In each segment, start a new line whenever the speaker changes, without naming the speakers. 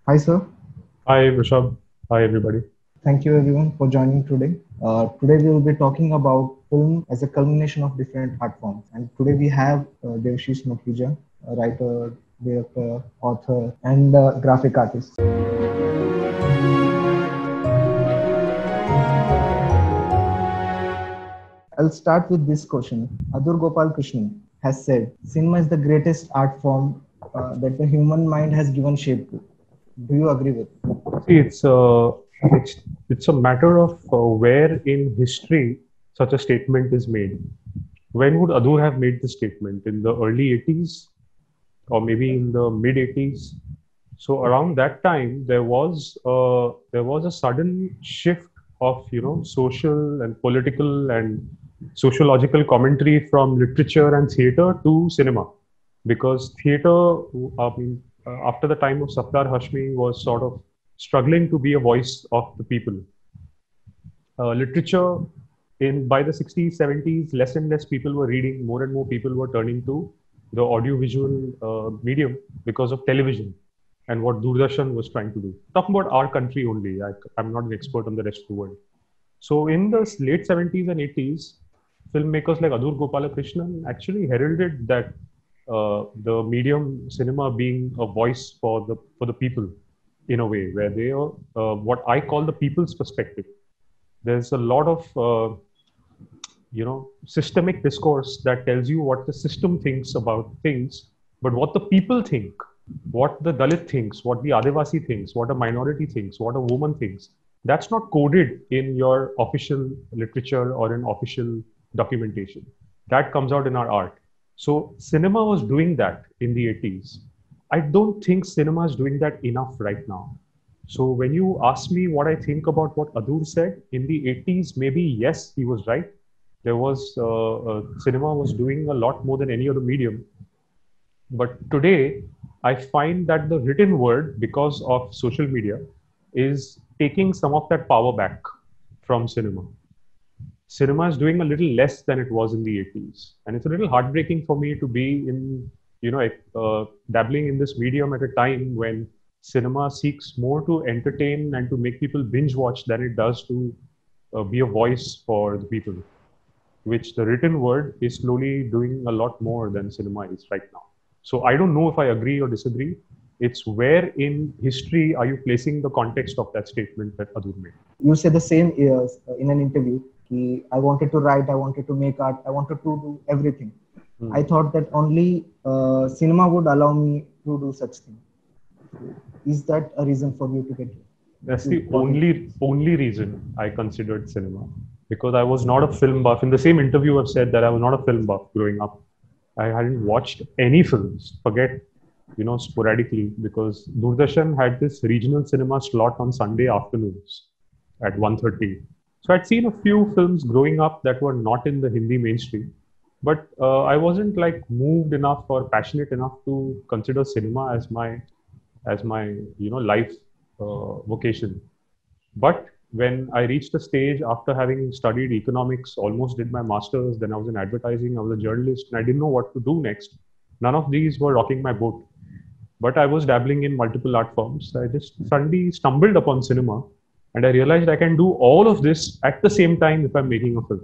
Hi, sir.
Hi, Rishabh. Hi, everybody.
Thank you everyone for joining today. Today we will be talking about film as a culmination of different art forms. And today we have Devshish Makhija, a writer, director, author, and graphic artist. I'll start with this question. Adur Gopal Krishnan has said, cinema is the greatest art form that the human mind has given shape to. Do you agree with?
See, it's a matter of where in history such a statement is made. When would Adur have made the statement? In the early 80s or maybe in the mid 80s? So around that time, there was a sudden shift of social and political and sociological commentary from literature and theater to cinema, because theater, I mean, after the time of Safdar Hashmi, was sort of struggling to be a voice of the people. Literature, in by the 60s 70s, less and less people were reading, more and more people were turning to the audiovisual medium because of television and what Doordarshan was trying to do. Talking about our country only, I'm not an expert on the rest of the world. So in the late 70s and 80s, filmmakers like Adur Gopalakrishnan actually heralded that the medium cinema being a voice for the people, in a way where they are what I call the people's perspective. There's a lot of systemic discourse that tells you what the system thinks about things, but what the people think, what the Dalit thinks, what the Adivasi thinks, what a minority thinks, what a woman thinks, that's not coded in your official literature or in official documentation. That comes out in our art. So cinema was doing that in the 80s. I don't think cinema is doing that enough right now. So when you ask me what I think about what Adur said in the 80s, maybe yes, he was right. There was cinema was doing a lot more than any other medium. But today, I find that the written word, because of social media, is taking some of that power back from cinema. Cinema is doing a little less than it was in the 80s, and it's a little heartbreaking for me to be in, dabbling in this medium at a time when cinema seeks more to entertain and to make people binge watch than it does to be a voice for the people, which the written word is slowly doing a lot more than cinema is right now. So I don't know if I agree or disagree. It's where in history are you placing the context of that statement that Adur made?
You say the same years in an interview. I wanted to write, I wanted to make art, I wanted to do everything. I thought that only cinema would allow me to do such thing. Is that a reason for you to get?
That's the only reason I considered cinema, because I was not a film buff. In the same interview, I've said that I was not a film buff growing up. I hadn't watched any films. Forget, sporadically, because Doordarshan had this regional cinema slot on Sunday afternoons at 1:30. So I'd seen a few films growing up that were not in the Hindi mainstream, but I wasn't like moved enough or passionate enough to consider cinema as my life vocation. But when I reached a stage after having studied economics, almost did my master's, then I was in advertising, I was a journalist, and I didn't know what to do next. None of these were rocking my boat. But I was dabbling in multiple art forms. I just suddenly stumbled upon cinema, and I realized I can do all of this at the same time if I'm making a film.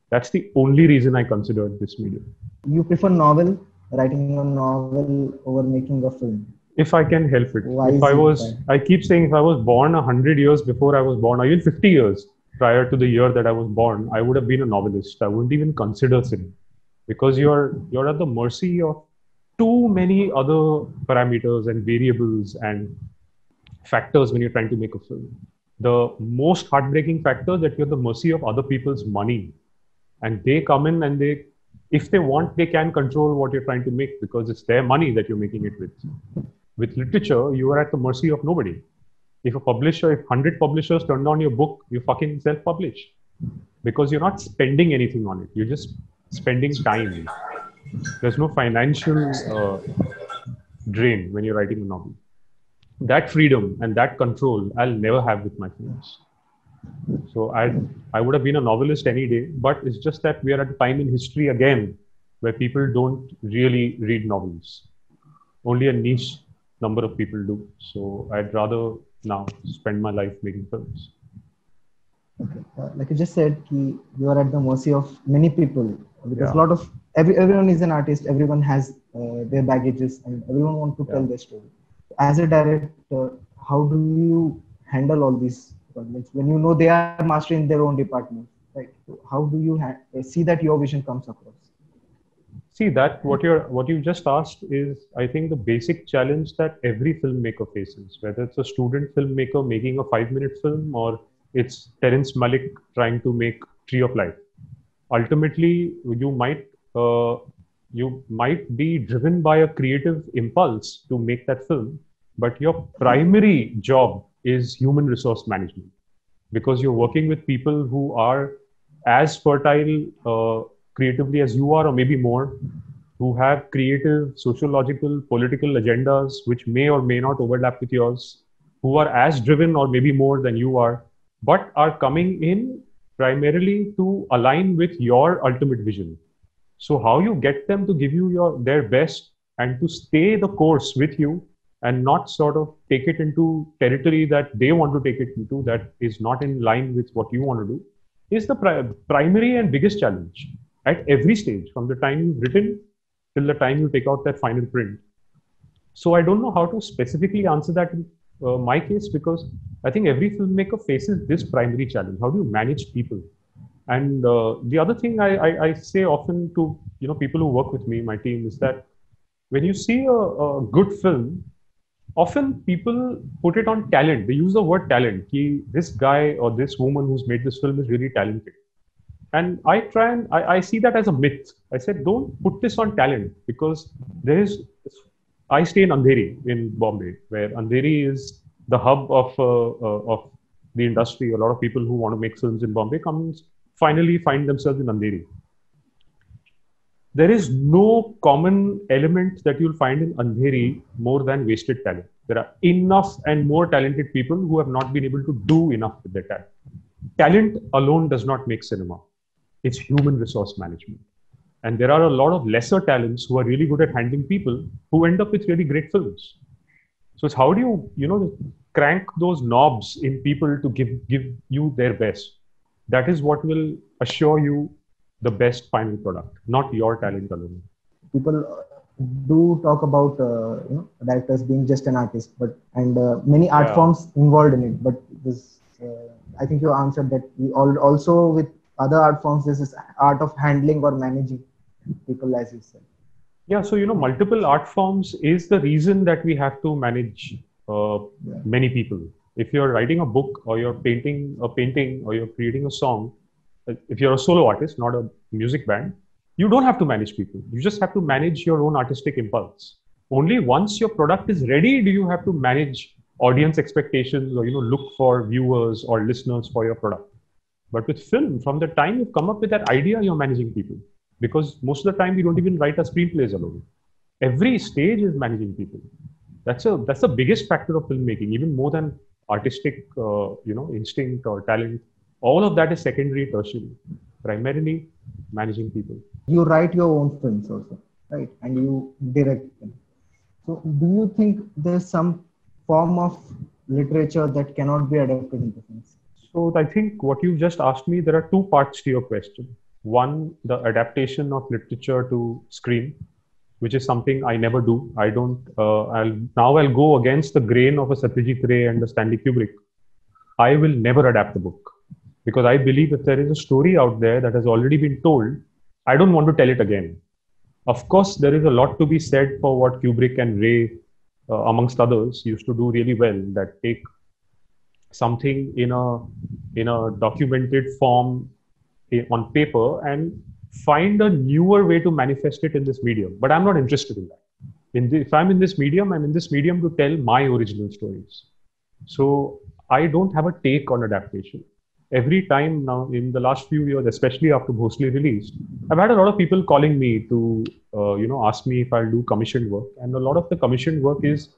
That's the only reason I considered this medium.
You prefer novel, writing a novel over making a film?
If I can help it.
Why
If
is
I
it
was,
that?
I keep saying, if I was born 100 years before I was born, or even 50 years prior to the year that I was born, I would have been a novelist. I wouldn't even consider cinema, because you're at the mercy of too many other parameters and variables and factors when you're trying to make a film. The most heartbreaking factor that you're at the mercy of other people's money, and they come in and if they want, they can control what you're trying to make because it's their money that you're making it with. With literature, you are at the mercy of nobody. If 100 publishers turn down your book, you fucking self-publish, because you're not spending anything on it. You're just spending time. There's no financial drain when you're writing a novel. That freedom and that control, I'll never have with my films. So I would have been a novelist any day, but it's just that we are at a time in history again where people don't really read novels. Only a niche number of people do. So I'd rather now spend my life making films.
Okay. Like you just said, you are at the mercy of many people because
Yeah.
a lot of everyone is an artist. Everyone has their baggages, and everyone wants to tell
Yeah.
their story. As a director, how do you handle all these problems when you know they are mastering their own department? Right? So how do you see that your vision comes across?
See that what you just asked is, I think, the basic challenge that every filmmaker faces, whether it's a student filmmaker making a 5-minute film or it's Terrence Malick trying to make Tree of Life. Ultimately, uh, you might be driven by a creative impulse to make that film, but your primary job is human resource management because you're working with people who are as fertile creatively as you are, or maybe more, who have creative, sociological, political agendas which may or may not overlap with yours, who are as driven or maybe more than you are, but are coming in primarily to align with your ultimate vision. So how you get them to give you their best and to stay the course with you and not sort of take it into territory that they want to take it into that is not in line with what you want to do is the primary and biggest challenge at every stage, from the time you've written till the time you take out that final print. So I don't know how to specifically answer that in my case, because I think every filmmaker faces this primary challenge. How do you manage people? And the other thing I say often to people who work with me, my team, is that when you see a good film, often people put it on talent. They use the word talent. This guy or this woman who's made this film is really talented. And I see that as a myth. I said, don't put this on talent, because I stay in Andheri in Bombay, where Andheri is the hub of the industry. A lot of people who want to make films in Bombay finally find themselves in Andheri. There is no common element that you'll find in Andheri more than wasted talent. There are enough and more talented people who have not been able to do enough with their talent. Talent alone does not make cinema. It's human resource management. And there are a lot of lesser talents who are really good at handling people who end up with really great films. So it's how do crank those knobs in people to give you their best. That is what will assure you the best final product, not your talent alone.
People do talk about directors being just an artist, but many art forms involved in it. But this, I think you answered that. Also with other art forms, this is art of handling or managing people, as you said.
Yeah, so multiple art forms is the reason that we have to manage many people. If you're writing a book, or you're painting a painting, or you're creating a song, if you're a solo artist, not a music band, you don't have to manage people. You just have to manage your own artistic impulse. Only once your product is ready do you have to manage audience expectations, or look for viewers or listeners for your product. But with film, from the time you come up with that idea, you're managing people. Because most of the time, we don't even write our screenplays alone. Every stage is managing people. That's the biggest factor of filmmaking, even more than artistic, instinct or talent. All of that is secondary, tertiary. Primarily, managing people.
You write your own films also, right? And you direct them. So, do you think there's some form of literature that cannot be adapted into films?
So, I think what you've just asked me, there are two parts to your question. One, the adaptation of literature to screen, which is something I never do. I don't. I'll go against the grain of a Satyajit Ray and a Stanley Kubrick. I will never adapt the book, because I believe if there is a story out there that has already been told, I don't want to tell it again. Of course, there is a lot to be said for what Kubrick and Ray, amongst others, used to do really well. That take something in a documented form on paper and find a newer way to manifest it in this medium. But I'm not interested in that. If I'm in this medium, I'm in this medium to tell my original stories. So I don't have a take on adaptation. Every time now in the last few years, especially after Bhosle released, I've had a lot of people calling me to, ask me if I'll do commissioned work. And a lot of the commissioned work is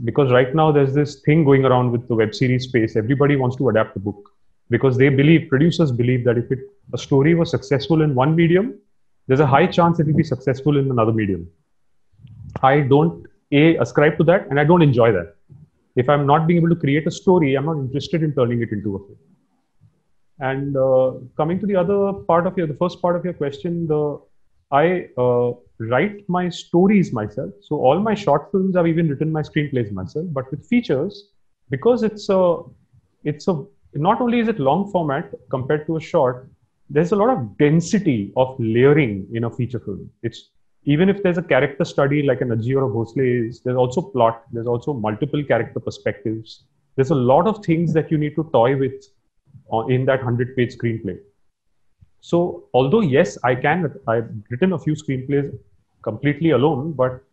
because right now there's this thing going around with the web series space. Everybody wants to adapt the book because producers believe that if a story was successful in one medium, there's a high chance it will be successful in another medium. I don't ascribe to that, and I don't enjoy that. If I'm not being able to create a story, I'm not interested in turning it into a film. And coming to the other part of the first part of your question, I write my stories myself. So all my short films, I've even written my screenplays myself. But with features, because it's a not only is it long format compared to a short, there's a lot of density of layering in a feature film. It's even if there's a character study like an Ajji or a Bhosle is, there's also plot, there's also multiple character perspectives. There's a lot of things that you need to toy with in that 100-page screenplay. So although yes, I've written a few screenplays completely alone, but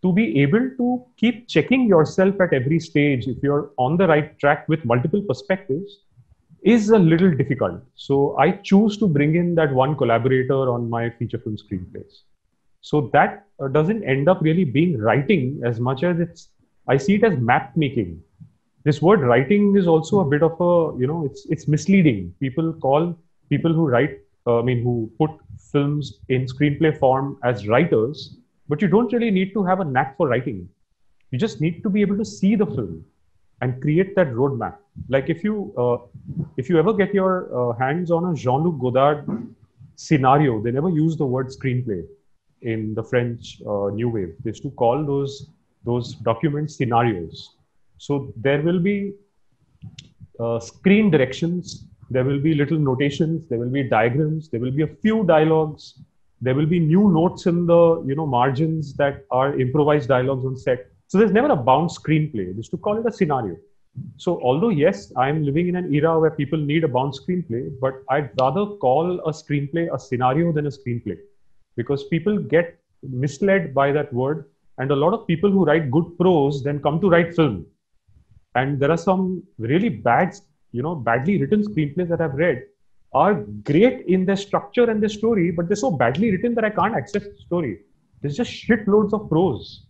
to be able to keep checking yourself at every stage, if you're on the right track with multiple perspectives, is a little difficult. So I choose to bring in that one collaborator on my feature film screenplays. So that doesn't end up really being writing as much as I see it as map making. This word writing is also a bit of it's misleading. People call people who write, who put films in screenplay form as writers, but you don't really need to have a knack for writing. You just need to be able to see the film and create that roadmap. Like if you ever get your hands on a Jean-Luc Godard scenario, they never use the word screenplay in the French New Wave. They used to call those documents scenarios. So there will be screen directions, there will be little notations, there will be diagrams, there will be a few dialogues, there will be new notes in the margins that are improvised dialogues on set. So there's never a bound screenplay. They used to call it a scenario. So although yes, I'm living in an era where people need a bound screenplay, but I'd rather call a screenplay a scenario than a screenplay, because people get misled by that word, and a lot of people who write good prose then come to write film. And there are some really badly written screenplays that I've read are great in their structure and their story, but they're so badly written that I can't access the story. There's just shitloads of prose.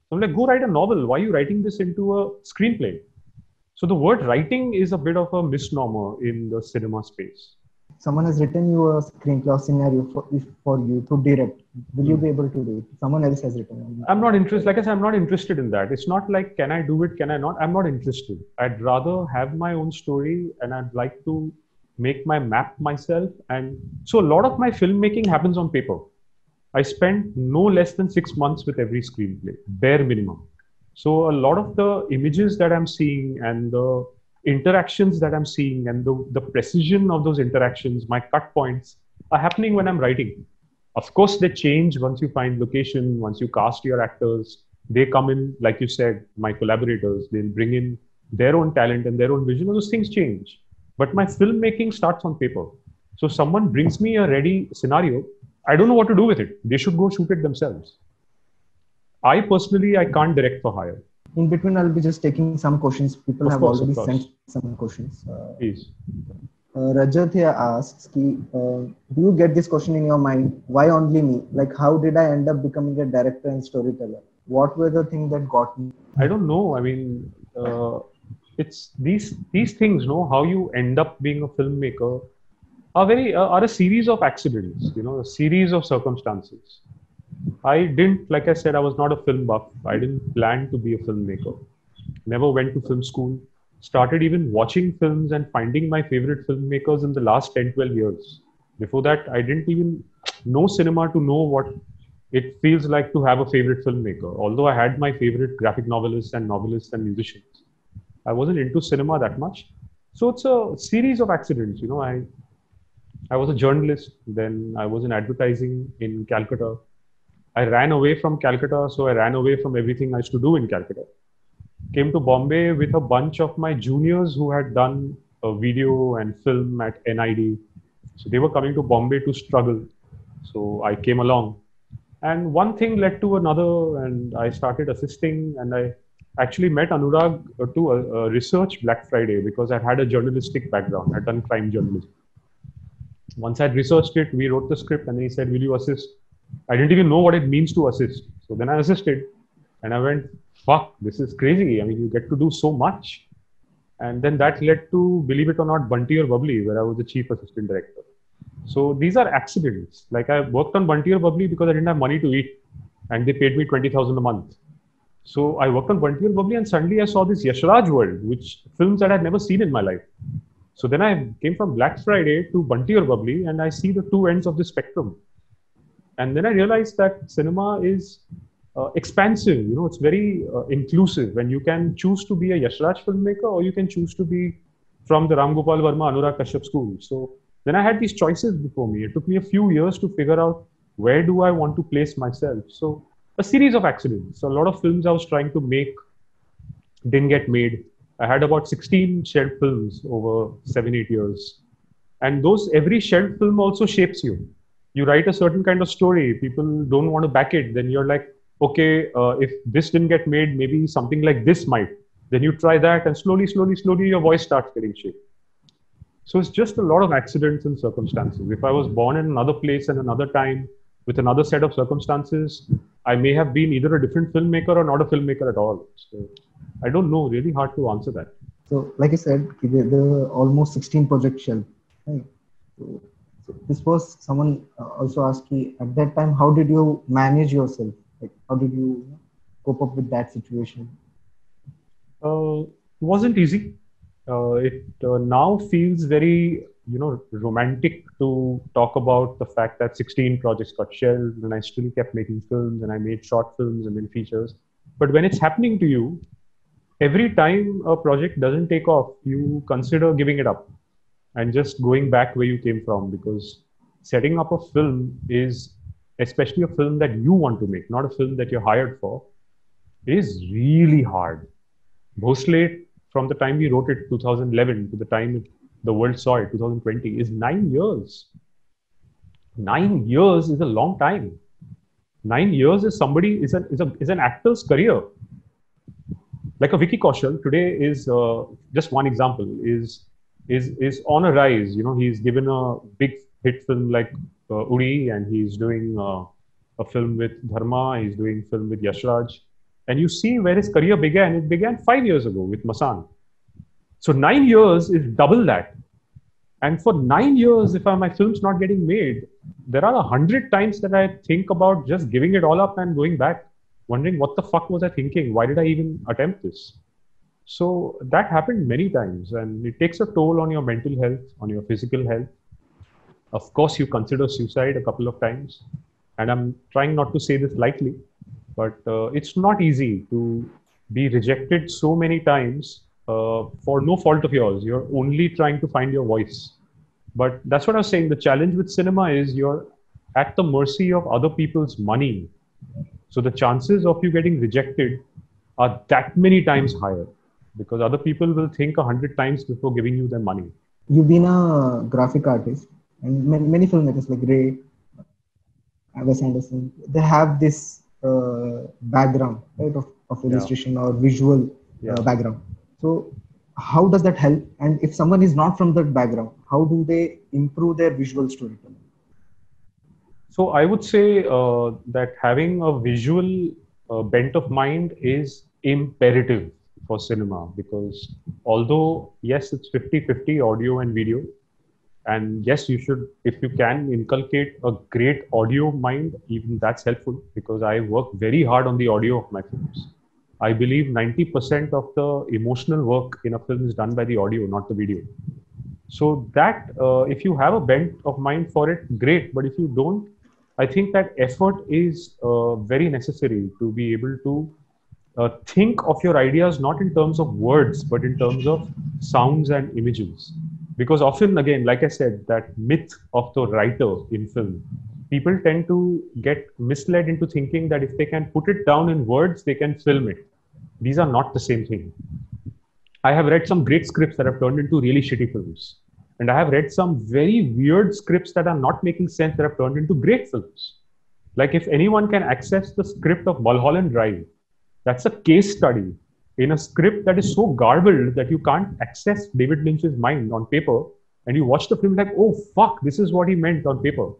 So I'm like, go write a novel. Why are you writing this into a screenplay? So the word writing is a bit of a misnomer in the cinema space.
Someone has written you a screenplay or scenario for you to direct. Will you be able to do it? Someone else has written.
I'm not interested. Like I said, I'm not interested in that. It's not like, can I do it? Can I not? I'm not interested. I'd rather have my own story, and I'd like to make my map myself. And so a lot of my filmmaking happens on paper. I spend no less than 6 months with every screenplay, bare minimum. So a lot of the images that I'm seeing and the interactions that I'm seeing and the precision of those interactions, my cut points, are happening when I'm writing. Of course, they change once you find location, once you cast your actors. They come in, like you said, my collaborators, they'll bring in their own talent and their own vision. Those things change. But my filmmaking starts on paper. So someone brings me a ready scenario, I don't know what to do with it. They should go shoot it themselves. I personally can't direct for hire.
In between, I'll be just taking some questions. People have already sent some questions.
Please.
Rajat here asks, do you get this question in your mind? Why only me? Like, how did I end up becoming a director and storyteller? What were the things that got me?
I don't know. I mean, it's these things, how you end up being a filmmaker are a series of accidents, a series of circumstances. I didn't, like I said, I was not a film buff. I didn't plan to be a filmmaker. Never went to film school. Started even watching films and finding my favorite filmmakers in the last 10, 12 years. Before that, I didn't even know cinema to know what it feels like to have a favorite filmmaker. Although I had my favorite graphic novelists and musicians, I wasn't into cinema that much. So it's a series of accidents. I was a journalist. Then I was in advertising in Calcutta. I ran away from Calcutta, so I ran away from everything I used to do in Calcutta. Came to Bombay with a bunch of my juniors who had done a video and film at NID. So they were coming to Bombay to struggle. So I came along. And one thing led to another, and I started assisting, and I actually met Anurag to research Black Friday because I had a journalistic background. I'd done crime journalism. Once I'd researched it, we wrote the script, and he said, will you assist? I didn't even know what it means to assist. So then I assisted, and I went, fuck, this is crazy. I mean, you get to do so much. And then that led to, believe it or not, Bunty or Bubbly, where I was the chief assistant director. So these are accidents. Like I worked on Bunty or Bubbly because I didn't have money to eat, and they paid me 20,000 a month. So I worked on Bunty and Bubbly, and suddenly I saw this Yashraj world, which films that I'd never seen in my life. So then I came from Black Friday to Bunty or Bubbly, and I see the two ends of the spectrum. And then I realized that cinema is expansive. You know, it's very inclusive. When you can choose to be a Yashraj filmmaker, or you can choose to be from the Ram Gopal Verma, Anurag Kashyap school. So then I had these choices before me. It took me a few years to figure out where do I want to place myself. So a series of accidents. So a lot of films I was trying to make didn't get made. I had about 16 shelved films over 7-8 years. And those every shelved film also shapes you. You write a certain kind of story, people don't want to back it, then you're like, okay, if this didn't get made, maybe something like this might. Then you try that, and slowly, slowly, slowly, your voice starts getting shaped. So it's just a lot of accidents and circumstances. If I was born in another place and another time with another set of circumstances, I may have been either a different filmmaker or not a filmmaker at all. So I don't know, really hard to answer that.
So, like I said, the almost 16 project shelf. Right? So this was someone also asked me at that time, how did you manage yourself? Like, how did you cope up with that situation?
Wasn't easy. It now feels very, romantic to talk about the fact that 16 projects got shelved, and I still kept making films, and I made short films and then features. But when it's happening to you, every time a project doesn't take off, you consider giving it up and just going back where you came from, because setting up a film is, especially a film that you want to make, not a film that you're hired for, is really hard. Bhosle, from the time we wrote it, 2011, to the time the world saw it, 2020, is 9 years. 9 years is a long time. 9 years is an actor's career. Like a Vicky Kaushal today is just one example, is on a rise. He's given a big hit film like Uri, and he's doing a film with Dharma. He's doing film with Yashraj, and you see where his career began. It began 5 years ago with Masan. So 9 years is double that. And for 9 years, if my film's not getting made, there are 100 times that I think about just giving it all up and going back, wondering what the fuck was I thinking? Why did I even attempt this? So that happened many times, and it takes a toll on your mental health, on your physical health. Of course, you consider suicide a couple of times, and I'm trying not to say this lightly, but it's not easy to be rejected so many times for no fault of yours. You're only trying to find your voice. But that's what I was saying. The challenge with cinema is you're at the mercy of other people's money. So the chances of you getting rejected are that many times higher, because other people will think 100 times before giving you their money.
You've been a graphic artist, and many filmmakers like Ray, Wes Anderson, they have this background, right, of illustration or visual background. So how does that help? And if someone is not from that background, how do they improve their visual storytelling?
So I would say that having a visual bent of mind is imperative for cinema, because although, yes, it's 50-50 audio and video, and yes, you should, if you can, inculcate a great audio mind, even that's helpful, because I work very hard on the audio of my films. I believe 90% of the emotional work in a film is done by the audio, not the video. So that, if you have a bent of mind for it, great. But if you don't, I think that effort is very necessary to be able to think of your ideas, not in terms of words, but in terms of sounds and images. Because often, again, like I said, that myth of the writer in film, people tend to get misled into thinking that if they can put it down in words, they can film it. These are not the same thing. I have read some great scripts that have turned into really shitty films. And I have read some very weird scripts that are not making sense that have turned into great films. Like if anyone can access the script of Mulholland Drive, that's a case study in a script that is so garbled that you can't access David Lynch's mind on paper. And you watch the film like, oh, fuck, this is what he meant on paper.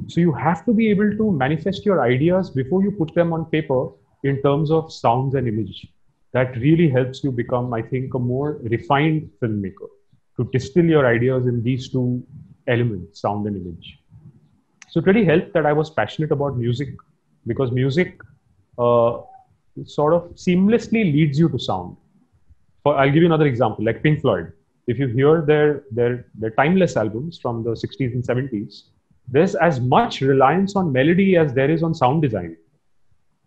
So you have to be able to manifest your ideas before you put them on paper in terms of sounds and image. That really helps you become, I think, a more refined filmmaker, to distill your ideas in these two elements, sound and image. So it really helped that I was passionate about music, because music sort of seamlessly leads you to sound. I'll give you another example, like Pink Floyd. If you hear their timeless albums from the 60s and 70s, there's as much reliance on melody as there is on sound design.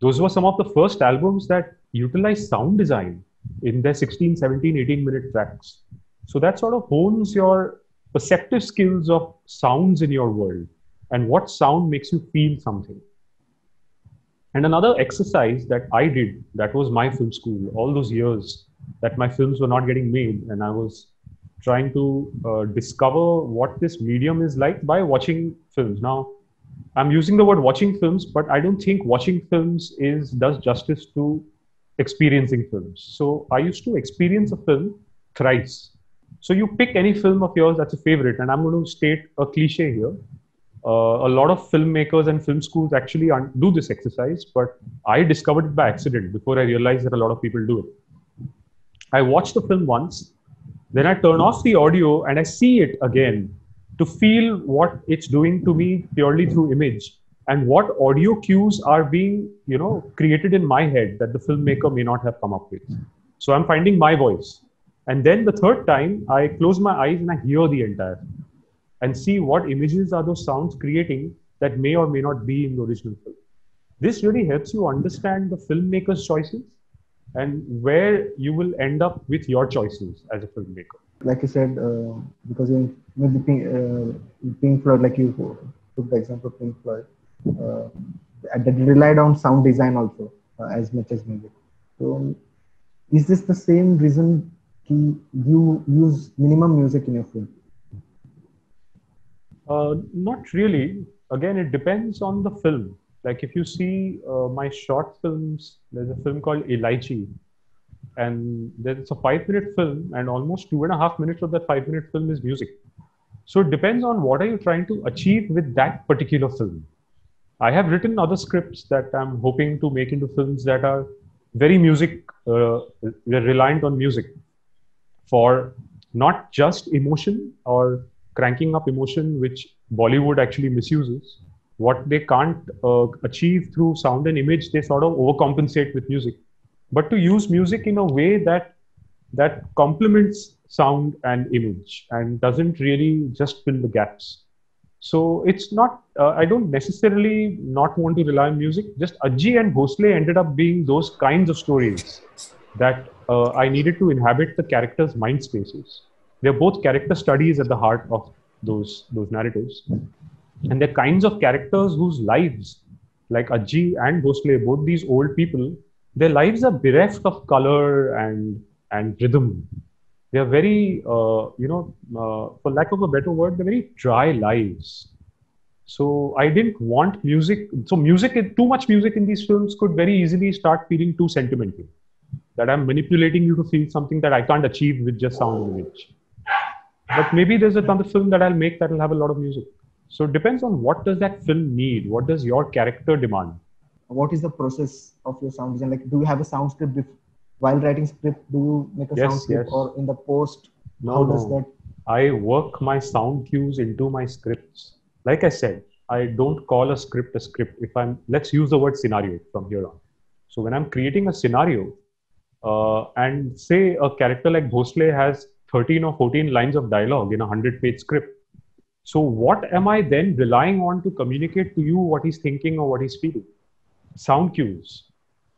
Those were some of the first albums that utilized sound design in their 16, 17, 18-minute tracks. So that sort of hones your perceptive skills of sounds in your world and what sound makes you feel something. And another exercise that I did, that was my film school, all those years that my films were not getting made, and I was trying to discover what this medium is like by watching films. Now, I'm using the word watching films, but I don't think watching films does justice to experiencing films. So I used to experience a film thrice. So you pick any film of yours that's a favorite, and I'm going to state a cliche here. A lot of filmmakers and film schools actually do this exercise, but I discovered it by accident before I realized that a lot of people do it. I watch the film once, then I turn off the audio and I see it again to feel what it's doing to me purely through image and what audio cues are being, created in my head that the filmmaker may not have come up with. So I'm finding my voice. And then the third time, I close my eyes and I hear the entire film and see what images are those sounds creating that may or may not be in the original film. This really helps you understand the filmmaker's choices and where you will end up with your choices as a filmmaker.
Like you said, because in maybe Pink Floyd, like you took the example of Pink Floyd, that relied on sound design also as much as music. So, is this the same reason you use minimum music in your film?
Not really. Again, it depends on the film. Like if you see my short films, there's a film called Elaichi, and it's a 5-minute film, and almost 2.5 minutes of that 5-minute film is music. So it depends on what are you trying to achieve with that particular film. I have written other scripts that I'm hoping to make into films that are very reliant on music for not just emotion or cranking up emotion, which Bollywood actually misuses. What they can't achieve through sound and image, they sort of overcompensate with music. But to use music in a way that complements sound and image and doesn't really just fill the gaps. So it's not, I don't necessarily not want to rely on music. Just Ajji and Bhosle ended up being those kinds of stories that I needed to inhabit the characters' mind spaces. They're both character studies at the heart of those narratives. And they're kinds of characters whose lives, like Ajji and Bhosle, both these old people, their lives are bereft of color and rhythm. They are very, for lack of a better word, they're very dry lives. So I didn't want music. So too much music in these films could very easily start feeling too sentimental. That I'm manipulating you to feel something that I can't achieve with just sound and image. But maybe there's another film that I'll make that will have a lot of music. So it depends on what does that film need? What does your character demand?
What is the process of your sound design? Like, do you have a sound script while writing script? Do you make a sound script or in the post?
No, does that? I work my sound cues into my scripts. Like I said, I don't call a script a script. Let's use the word scenario from here on. So when I'm creating a scenario, and say a character like Bhosle has 13 or 14 lines of dialogue in a 100-page script. So what am I then relying on to communicate to you what he's thinking or what he's feeling? Sound cues,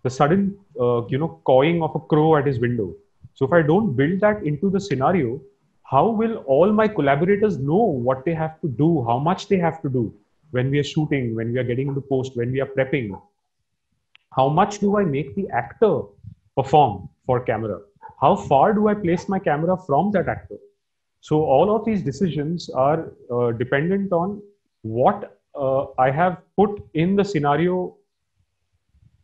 the sudden, cawing of a crow at his window. So if I don't build that into the scenario, how will all my collaborators know what they have to do, how much they have to do when we are shooting, when we are getting into post, when we are prepping? How much do I make the actor perform for camera? How far do I place my camera from that actor? So all of these decisions are dependent on what I have put in the scenario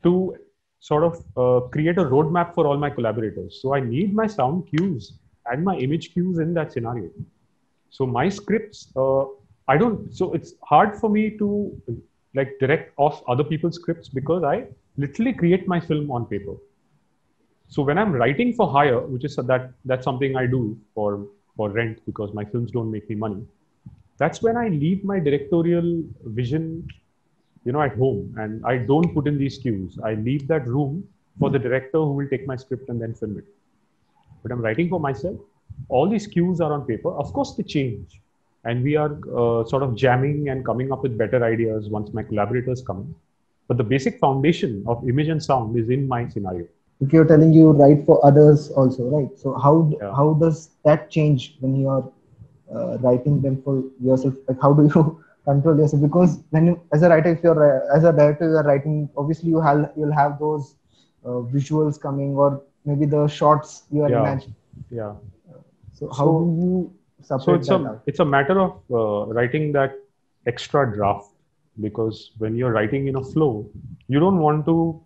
to sort of create a roadmap for all my collaborators. So I need my sound cues and my image cues in that scenario. So my scripts, so it's hard for me to like direct off other people's scripts because I literally create my film on paper. So when I'm writing for hire, which is that's something I do for rent because my films don't make me money, that's when I leave my directorial vision, at home, and I don't put in these cues. I leave that room for the director who will take my script and then film it. But I'm writing for myself. All these cues are on paper. Of course, they change. And we are sort of jamming and coming up with better ideas once my collaborators come in. But the basic foundation of image and sound is in my scenario.
If you're telling you write for others also, right? So
Yeah.
how does that change when you are writing them for yourself? Like how do you control yourself? Because when you, as a writer, if you're as a director, you're writing. Obviously, you'll have those visuals coming, or maybe the shots you are imagining.
Yeah.
So how do you separate that out?
It's a matter of writing that extra draft, because when you're writing in a flow, you don't want to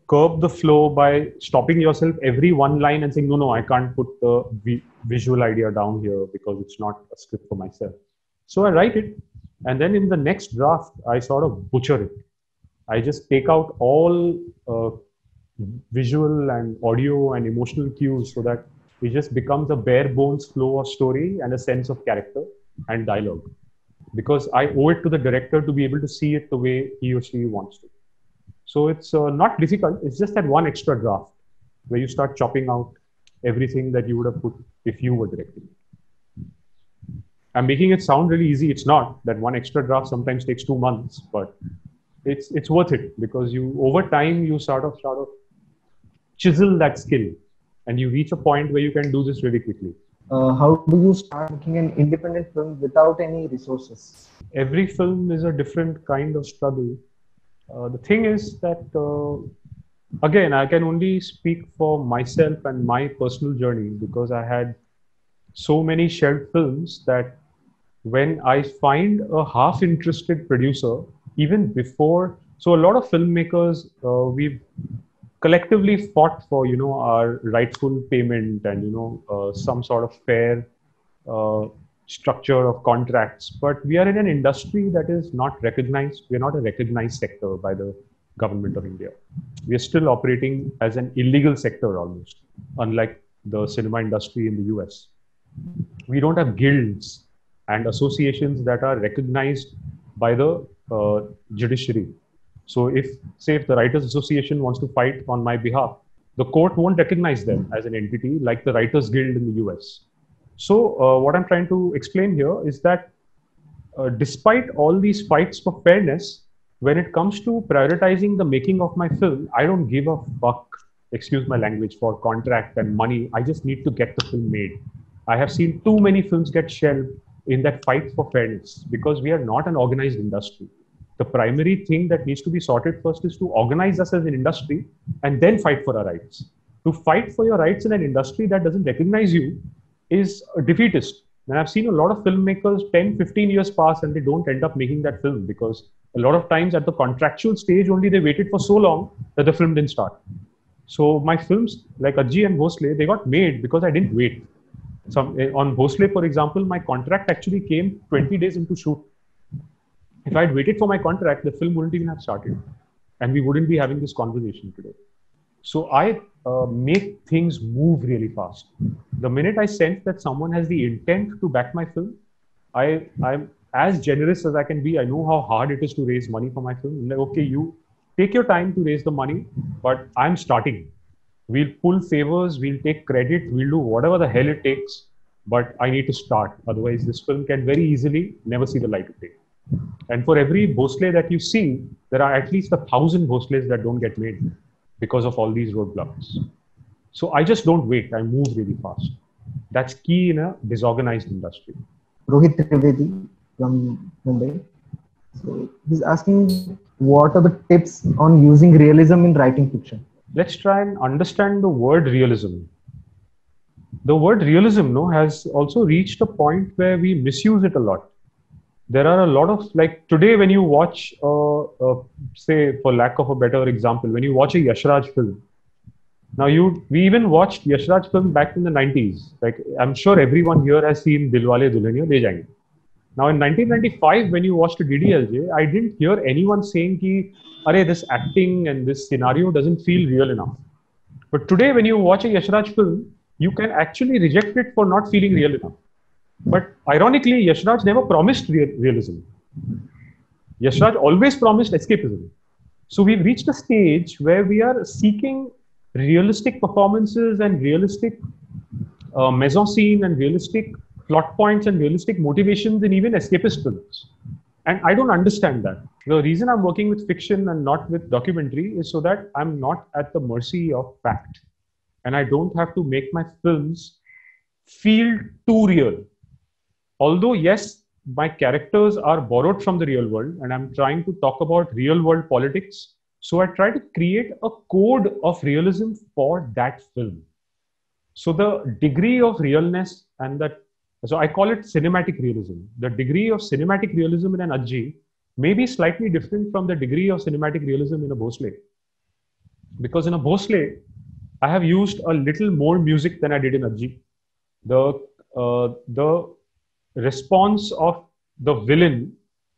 curb the flow by stopping yourself every one line and saying, no, I can't put the visual idea down here because it's not a script for myself. So I write it, and then in the next draft, I sort of butcher it. I just take out all visual and audio and emotional cues so that it just becomes a bare bones flow of story and a sense of character and dialogue. Because I owe it to the director to be able to see it the way he or she wants to. So it's not difficult. It's just that one extra draft where you start chopping out everything that you would have put if you were directing. I'm making it sound really easy. It's not. That one extra draft sometimes takes 2 months, but it's worth it, because you over time you sort of chisel that skill, and you reach a point where you can do this really quickly.
How do you start making an independent film without any resources?
Every film is a different kind of struggle. The thing is that, again, I can only speak for myself and my personal journey, because I had so many shelved films that when I find a half-interested producer, even before, so a lot of filmmakers, we've collectively fought for, our rightful payment and, some sort of fair structure of contracts. But we are in an industry that is not recognized. We're not a recognized sector by the government of India. We are still operating as an illegal sector almost, unlike the cinema industry in the US. We don't have guilds and associations that are recognized by the judiciary. So if the Writers Association wants to fight on my behalf, the court won't recognize them as an entity like the Writers Guild in the US. So what I'm trying to explain here is that despite all these fights for fairness, when it comes to prioritizing the making of my film, I don't give a fuck, excuse my language, for contract and money. I just need to get the film made. I have seen too many films get shelved in that fight for fairness, because we are not an organized industry. The primary thing that needs to be sorted first is to organize us as an industry and then fight for our rights. To fight for your rights in an industry that doesn't recognize you is a defeatist. And I've seen a lot of filmmakers 10, 15 years pass and they don't end up making that film, because a lot of times at the contractual stage only they waited for so long that the film didn't start. So my films like Ajji and Bhosle, they got made because I didn't wait. On Bhosle, for example, my contract actually came 20 days into shoot. If I'd waited for my contract, the film wouldn't even have started, and we wouldn't be having this conversation today. So I make things move really fast. The minute I sense that someone has the intent to back my film, I'm as generous as I can be. I know how hard it is to raise money for my film. I'm like, okay, you take your time to raise the money, but I'm starting. We'll pull favors, we'll take credit, we'll do whatever the hell it takes, but I need to start. Otherwise, this film can very easily never see the light of day. And for every Bhosle that you see, there are at least 1,000 Bhosles that don't get made because of all these roadblocks. So I just don't wait. I move really fast. That's key in a disorganized industry.
Rohit Trivedi from Mumbai. So he's asking, what are the tips on using realism in writing fiction?
Let's try and understand the word realism. The word realism has also reached a point where we misuse it a lot. There are a lot of, like today when you watch, say for lack of a better example, when you watch a Yash Raj film, now we even watched Yash Raj film back in the 90s. Like I'm sure everyone here has seen Dilwale Dulhaniya Le Jayenge. Now in 1995, when you watched DDLJ, I didn't hear anyone saying ki, "Arey, this acting and this scenario doesn't feel real enough." But today when you watch a Yash Raj film, you can actually reject it for not feeling real enough. But ironically, Yash Raj never promised realism. Yash Raj always promised escapism. So we've reached a stage where we are seeking realistic performances and realistic mise-en-scene and realistic plot points and realistic motivations in even escapist films. And I don't understand that. The reason I'm working with fiction and not with documentary is so that I'm not at the mercy of fact. And I don't have to make my films feel too real. Although, yes, my characters are borrowed from the real world and I'm trying to talk about real world politics. So I try to create a code of realism for that film. So the degree of realness and that, so I call it cinematic realism. The degree of cinematic realism in an Ajji may be slightly different from the degree of cinematic realism in a Bhosle. Because in a Bhosle, I have used a little more music than I did in Ajji. The response of the villain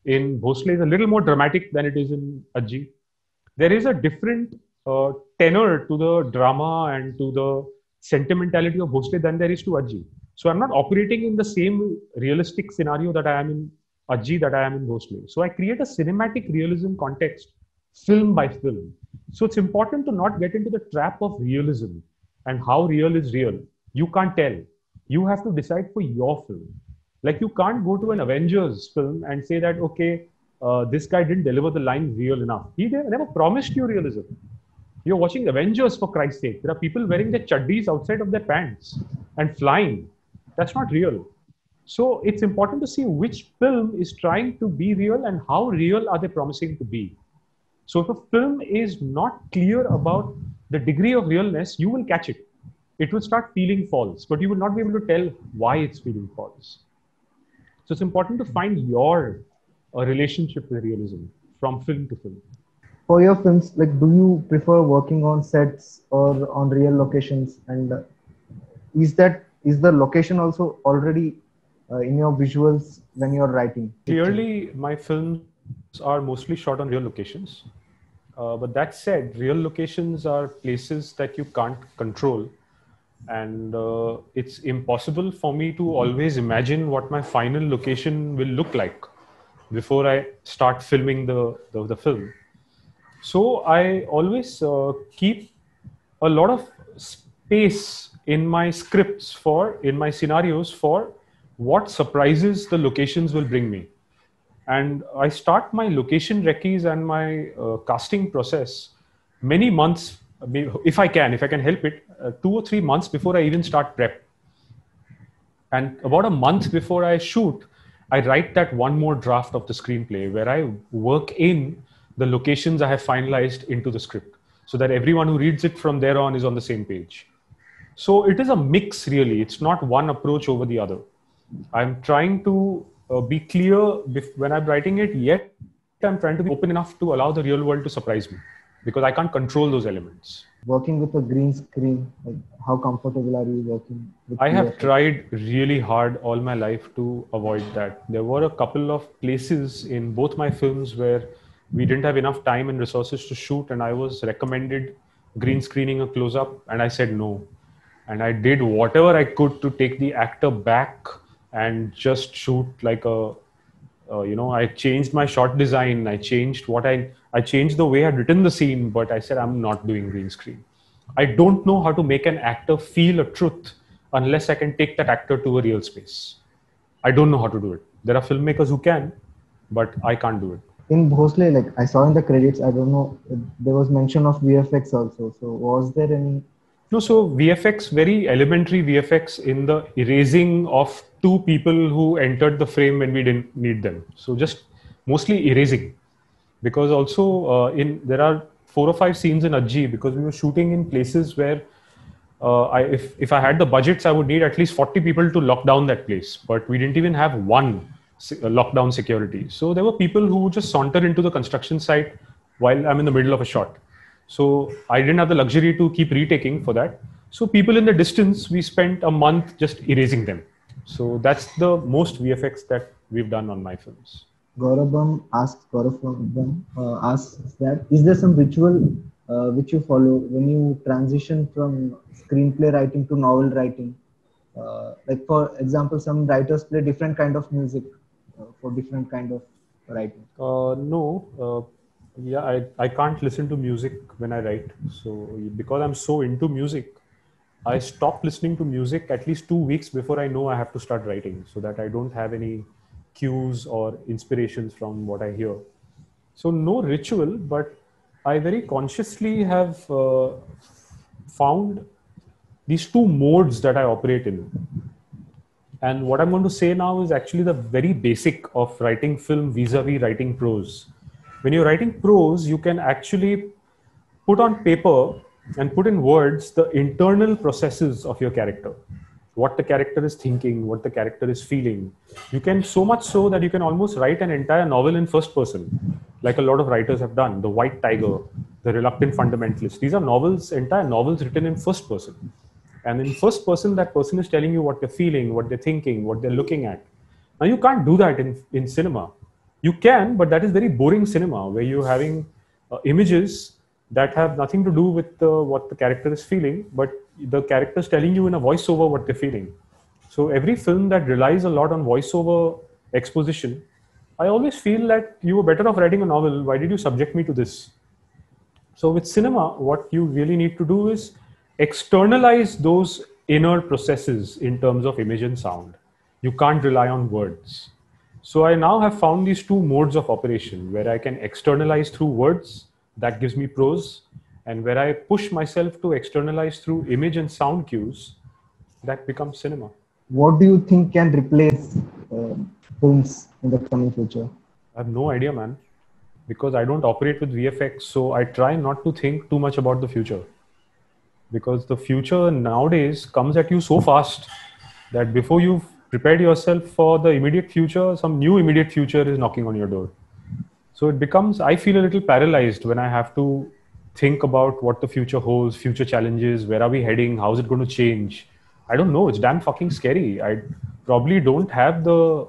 in Bhosle is a little more dramatic than it is in Ajji. There is a different tenor to the drama and to the sentimentality of Bhosle than there is to Ajji. So I'm not operating in the same realistic scenario that I am in Ajji that I am in Bhosle. So I create a cinematic realism context, film by film. So it's important to not get into the trap of realism and how real is real. You can't tell. You have to decide for your film. Like you can't go to an Avengers film and say that, okay, this guy didn't deliver the line real enough. He never promised you realism. You're watching Avengers for Christ's sake. There are people wearing their chaddis outside of their pants and flying. That's not real. So it's important to see which film is trying to be real and how real are they promising to be. So if a film is not clear about the degree of realness, you will catch it. It will start feeling false, but you will not be able to tell why it's feeling false. So it's important to find your relationship with realism from film to film.
For your films, like, do you prefer working on sets or on real locations? And is the location also already in your visuals when you're writing?
Clearly, my films are mostly shot on real locations. But that said, real locations are places that you can't control. And it's impossible for me to always imagine what my final location will look like before I start filming the film. So I always keep a lot of space in my scripts in my scenarios for what surprises the locations will bring me. And I start my location recce's and my casting process many months, if I can help it, 2 or 3 months before I even start prep. And about a month before I shoot, I write that one more draft of the screenplay where I work in the locations I have finalized into the script so that everyone who reads it from there on is on the same page. So it is a mix, really. It's not one approach over the other. I'm trying to be clear when I'm writing it, yet I'm trying to be open enough to allow the real world to surprise me because I can't control those elements.
Working with a green screen, like, how comfortable are you working with
I have tried really hard all my life to avoid that. There were a couple of places in both my films where we didn't have enough time and resources to shoot, and I was recommended green screening a close-up, and I said no. And I did whatever I could to take the actor back and just shoot like I changed my shot design. I changed I changed the way I'd written the scene, but I said, I'm not doing green screen. I don't know how to make an actor feel a truth unless I can take that actor to a real space. I don't know how to do it. There are filmmakers who can, but I can't do it.
In Bhosle, like I saw in the credits, I don't know, there was mention of VFX also. So was there any?
No, so VFX, very elementary VFX in the erasing of 2 people who entered the frame when we didn't need them. So just mostly erasing. Because also there are 4 or 5 scenes in Ajji because we were shooting in places where if I had the budgets, I would need at least 40 people to lock down that place. But we didn't even have one lockdown security. So there were people who would just saunter into the construction site while I'm in the middle of a shot. So I didn't have the luxury to keep retaking for that. So people in the distance, we spent a month just erasing them. So that's the most VFX that we've done on my films.
Gaurav asks that, is there some ritual which you follow when you transition from screenplay writing to novel writing? Like for example, some writers play different kind of music for different kind of writing.
No. Yeah, I can't listen to music when I write. So because I'm so into music, I stop listening to music at least 2 weeks before I know I have to start writing, so that I don't have any cues or inspirations from what I hear. So no ritual, but I very consciously have found these two modes that I operate in. And what I'm going to say now is actually the very basic of writing film vis-a-vis writing prose. When you're writing prose, you can actually put on paper and put in words the internal processes of your character, what the character is thinking, what the character is feeling. You can, so much so that you can almost write an entire novel in first person, like a lot of writers have done. The White Tiger, The Reluctant Fundamentalist, these are novels, entire novels written in first person. And in first person, that person is telling you what they're feeling, what they're thinking, what they're looking at. Now you can't do that in cinema. You can, but that is very boring cinema where you're having images that have nothing to do with what the character is feeling, but the character is telling you in a voiceover what they're feeling. So every film that relies a lot on voiceover exposition, I always feel that you were better off writing a novel. Why did you subject me to this? So with cinema, what you really need to do is externalize those inner processes in terms of image and sound. You can't rely on words. So I now have found these two modes of operation where I can externalize through words, that gives me prose, and where I push myself to externalize through image and sound cues, that becomes cinema.
What do you think can replace uh, films in the coming future?
I have no idea, man, because I don't operate with VFX, so I try not to think too much about the future. Because the future nowadays comes at you so fast that before you've prepared yourself for the immediate future, some new immediate future is knocking on your door. So it becomes, I feel a little paralyzed when I have to think about what the future holds, future challenges, where are we heading, how's it going to change. I don't know, it's damn fucking scary. I probably don't have the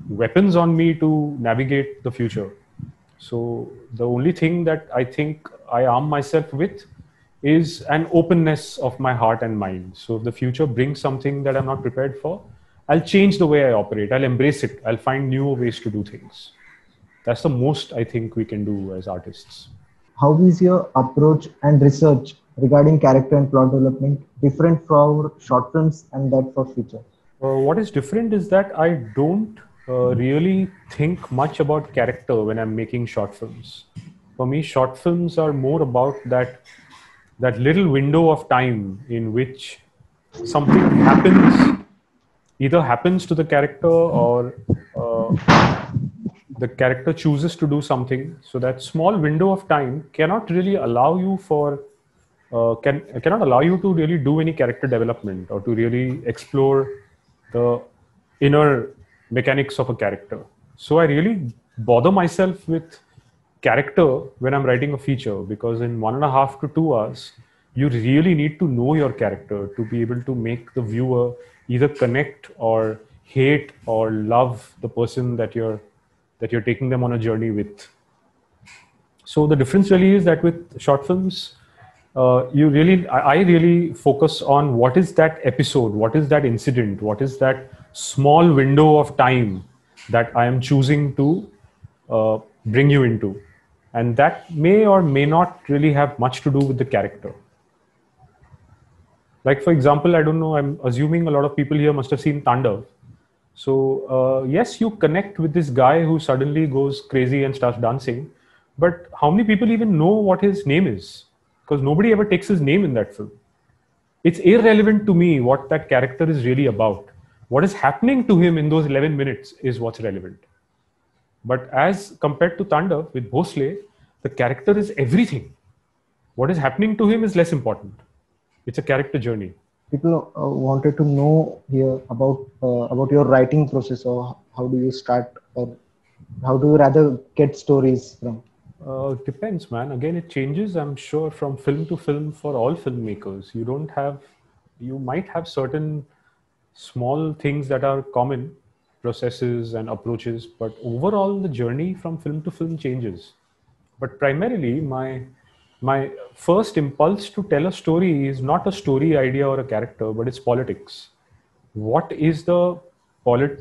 weapons on me to navigate the future. So the only thing that I think I arm myself with is an openness of my heart and mind. So if the future brings something that I'm not prepared for, I'll change the way I operate. I'll embrace it. I'll find new ways to do things. That's the most I think we can do as artists.
How is your approach and research regarding character and plot development different for short films and that for feature?
What is different is that I don't really think much about character when I'm making short films. For me, short films are more about that little window of time in which something happens, either happens to the character or the character chooses to do something. So that small window of time cannot really allow you for cannot allow you to really do any character development or to really explore the inner mechanics of a character. So I really bother myself with character when I'm writing a feature, because in 1.5 to 2 hours, you really need to know your character to be able to make the viewer either connect or hate or love the person that you're taking them on a journey with. So the difference really is that with short films, I really focus on what is that episode, what is that incident, what is that small window of time that I am choosing to bring you into, and that may or may not really have much to do with the character. Like for example, I don't know, I'm assuming a lot of people here must have seen Tandav. So yes, you connect with this guy who suddenly goes crazy and starts dancing, but how many people even know what his name is? Because nobody ever takes his name in that film. It's irrelevant to me what that character is really about. What is happening to him in those 11 minutes is what's relevant. But as compared to Tandav with Bhosle, the character is everything. What is happening to him is less important. It's a character journey.
People wanted to know here about your writing process, or how do you start, or how do you rather get stories from?
Depends, man. Again, it changes, I'm sure, from film to film for all filmmakers. You might have certain small things that are common, processes and approaches, but overall, the journey from film to film changes. But primarily, my first impulse to tell a story is not a story idea or a character, but it's politics. What is the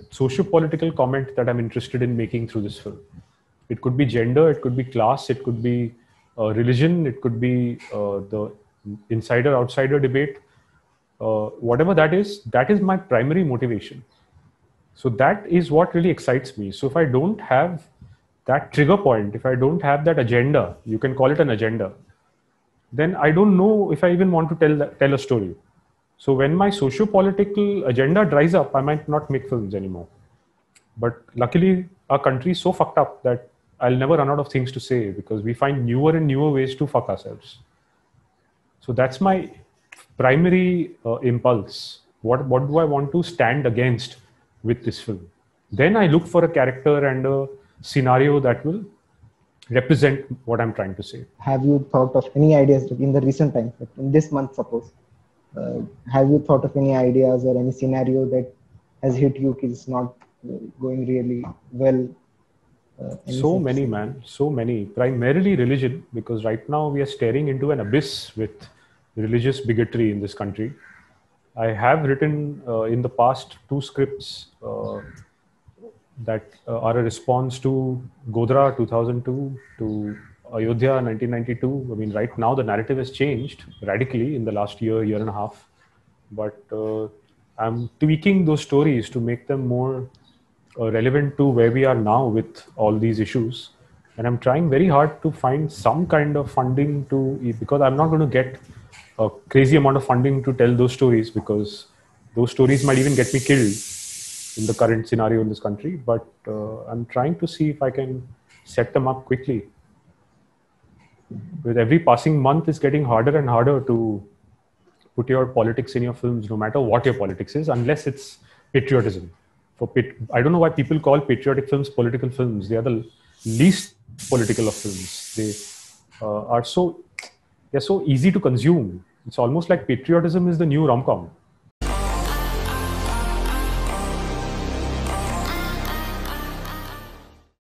socio-political comment that I'm interested in making through this film? It could be gender, it could be class, it could be religion, it could be the insider-outsider debate. Whatever that is my primary motivation. So that is what really excites me. So if I don't have that trigger point, if I don't have that agenda, you can call it an agenda, then I don't know if I even want to tell a story. So when my socio-political agenda dries up, I might not make films anymore. But luckily, our country is so fucked up that I'll never run out of things to say, because we find newer and newer ways to fuck ourselves. So that's my primary impulse. What do I want to stand against with this film? Then I look for a character and a scenario that will represent what I'm trying to say.
Have you thought of any ideas in the recent times, like in this month, suppose? Have you thought of any ideas or any scenario that has hit you, is not going really well?
So many, man. So many. Primarily religion, because right now we are staring into an abyss with religious bigotry in this country. I have written in the past 2 scripts that are a response to Godhra 2002, to Ayodhya 1992. I mean, right now the narrative has changed radically in the last year and a half. But I'm tweaking those stories to make them more relevant to where we are now with all these issues. And I'm trying very hard to find some kind of funding because I'm not going to get a crazy amount of funding to tell those stories, because those stories might even get me killed in the current scenario in this country. But I'm trying to see if I can set them up quickly. With every passing month, it's getting harder and harder to put your politics in your films, no matter what your politics is, unless it's patriotism. I don't know why people call patriotic films political films. They are the least political of films. They're so easy to consume. It's almost like patriotism is the new rom-com.